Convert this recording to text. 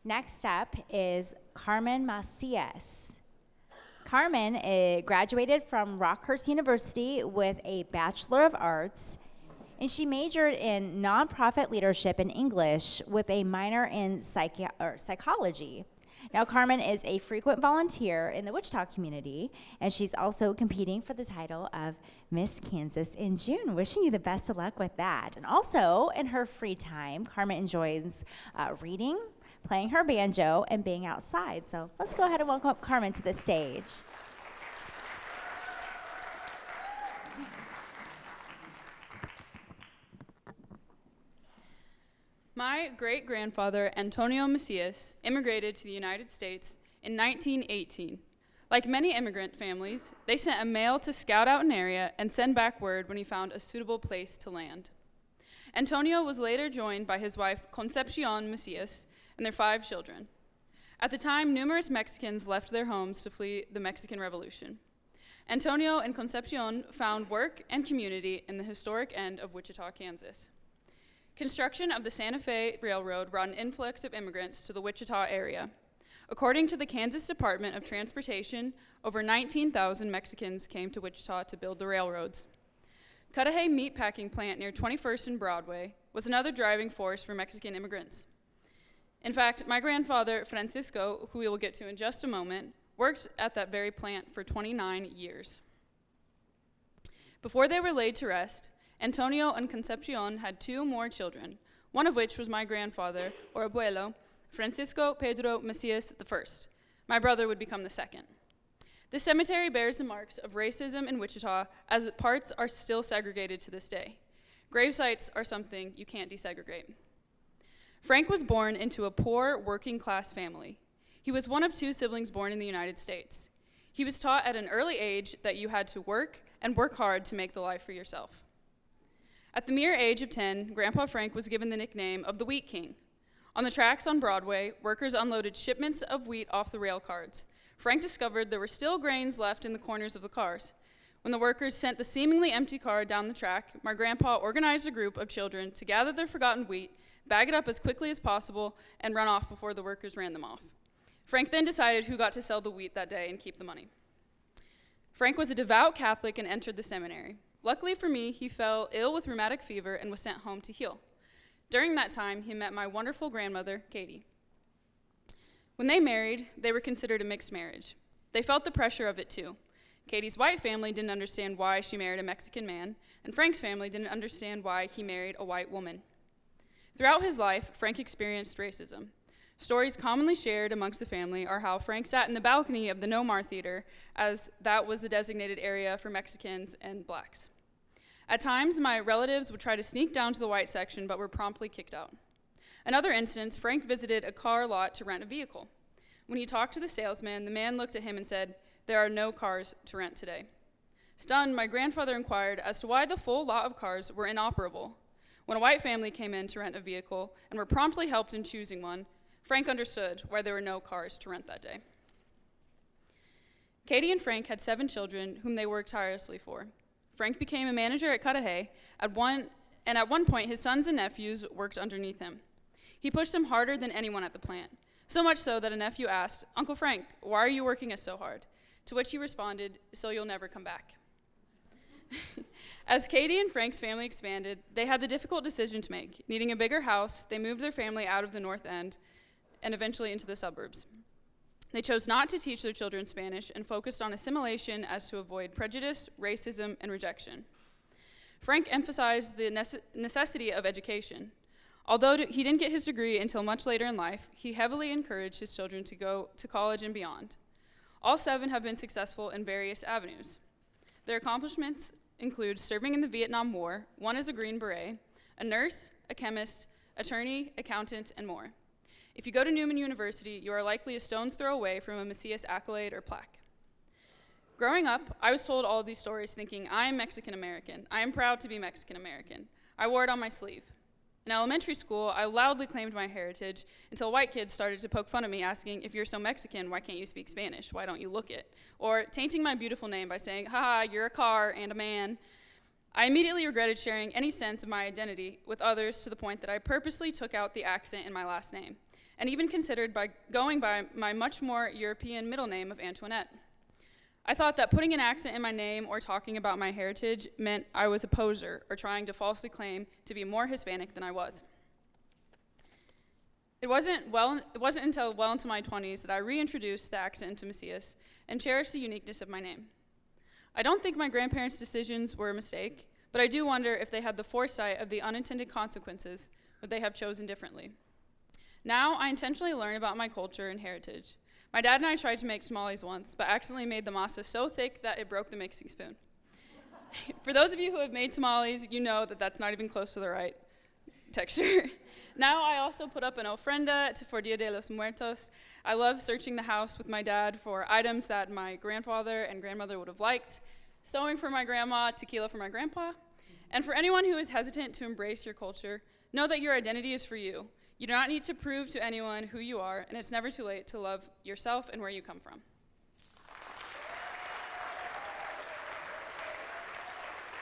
Next up is Carmen Macías. Carmen graduated from Rockhurst University with a Bachelor of Arts, and she majored in nonprofit leadership in English with a minor in psychology. Now, Carmen is a frequent volunteer in the Wichita community, and she's also competing for the title of Miss Kansas in June. Wishing you the best of luck with that. And also, in her free time, Carmen enjoys reading, playing her banjo, and being outside. So let's go ahead and welcome up Carmen to the stage. My great-grandfather, Antonio Macías, immigrated to the United States in 1918. Like many immigrant families, they sent a male to scout out an area and send back word when he found a suitable place to land. Antonio was later joined by his wife, Concepcion Macías, and their 5 children. At the time, numerous Mexicans left their homes to flee the Mexican Revolution. Antonio and Concepcion found work and community in the historic end of Wichita, Kansas. Construction of the Santa Fe Railroad brought an influx of immigrants to the Wichita area. According to the Kansas Department of Transportation, over 19,000 Mexicans came to Wichita to build the railroads. Cudahy meatpacking plant near 21st and Broadway was another driving force for Mexican immigrants. In fact, my grandfather, Francisco, who we will get to in just a moment, worked at that very plant for 29 years. Before they were laid to rest, Antonio and Concepcion had 2 more children, one of which was my grandfather, or abuelo, Francisco Pedro Macías I. My brother would become the second. This cemetery bears the marks of racism in Wichita, as parts are still segregated to this day. Grave sites are something you can't desegregate. Frank was born into a poor, working-class family. He was one of 2 siblings born in the United States. He was taught at an early age that you had to work and work hard to make the life for yourself. At the mere age of 10, Grandpa Frank was given the nickname of the Wheat King. On the tracks on Broadway, workers unloaded shipments of wheat off the rail cars. Frank discovered there were still grains left in the corners of the cars. When the workers sent the seemingly empty car down the track, my grandpa organized a group of children to gather their forgotten wheat, bag it up as quickly as possible, and run off before the workers ran them off. Frank then decided who got to sell the wheat that day and keep the money. Frank was a devout Catholic and entered the seminary. Luckily for me, he fell ill with rheumatic fever and was sent home to heal. During that time, he met my wonderful grandmother, Katie. When they married, they were considered a mixed marriage. They felt the pressure of it too. Katie's white family didn't understand why she married a Mexican man, and Frank's family didn't understand why he married a white woman. Throughout his life, Frank experienced racism. Stories commonly shared amongst the family are how Frank sat in the balcony of the Nomar Theater, as that was the designated area for Mexicans and blacks. At times, my relatives would try to sneak down to the white section, but were promptly kicked out. Another instance, Frank visited a car lot to rent a vehicle. When he talked to the salesman, the man looked at him and said, "There are no cars to rent today." Stunned, my grandfather inquired as to why the full lot of cars were inoperable. When a white family came in to rent a vehicle and were promptly helped in choosing one, Frank understood why there were no cars to rent that day. Katie and Frank had 7 children whom they worked tirelessly for. Frank became a manager at Cudahy, at one point his sons and nephews worked underneath him. He pushed them harder than anyone at the plant, so much so that a nephew asked, "Uncle Frank, why are you working us so hard?" To which he responded, "So you'll never come back." As Katie and Frank's family expanded, they had the difficult decision to make. Needing a bigger house, they moved their family out of the North End and eventually into the suburbs. They chose not to teach their children Spanish and focused on assimilation as to avoid prejudice, racism, and rejection. Frank emphasized the necessity of education. Although he didn't get his degree until much later in life, he heavily encouraged his children to go to college and beyond. All 7 have been successful in various avenues. Their accomplishments include serving in the Vietnam War, one as a Green Beret, a nurse, a chemist, attorney, accountant, and more. If you go to Newman University, you are likely a stone's throw away from a Macías accolade or plaque. Growing up, I was told all of these stories thinking, I am Mexican American. I am proud to be Mexican American. I wore it on my sleeve. In elementary school, I loudly claimed my heritage until white kids started to poke fun at me, asking, "If you're so Mexican, why can't you speak Spanish? Why don't you look it?" Or tainting my beautiful name by saying, "Haha, you're a car and a man." I immediately regretted sharing any sense of my identity with others to the point that I purposely took out the accent in my last name. and even considered going by my much more European middle name of Antoinette. I thought that putting an accent in my name or talking about my heritage meant I was a poser or trying to falsely claim to be more Hispanic than I was. It wasn't until well into my 20s that I reintroduced the accent into Macías and cherished the uniqueness of my name. I don't think my grandparents' decisions were a mistake, but I do wonder if they had the foresight of the unintended consequences would they have chosen differently. Now I intentionally learn about my culture and heritage. My dad and I tried to make tamales once, but accidentally made the masa so thick that it broke the mixing spoon. For those of you who have made tamales, you know that that's not even close to the right texture. Now I also put up an ofrenda for Dia de los Muertos. I love searching the house with my dad for items that my grandfather and grandmother would have liked, sewing for my grandma, tequila for my grandpa. And for anyone who is hesitant to embrace your culture, know that your identity is for you. You do not need to prove to anyone who you are, and it's never too late to love yourself and where you come from.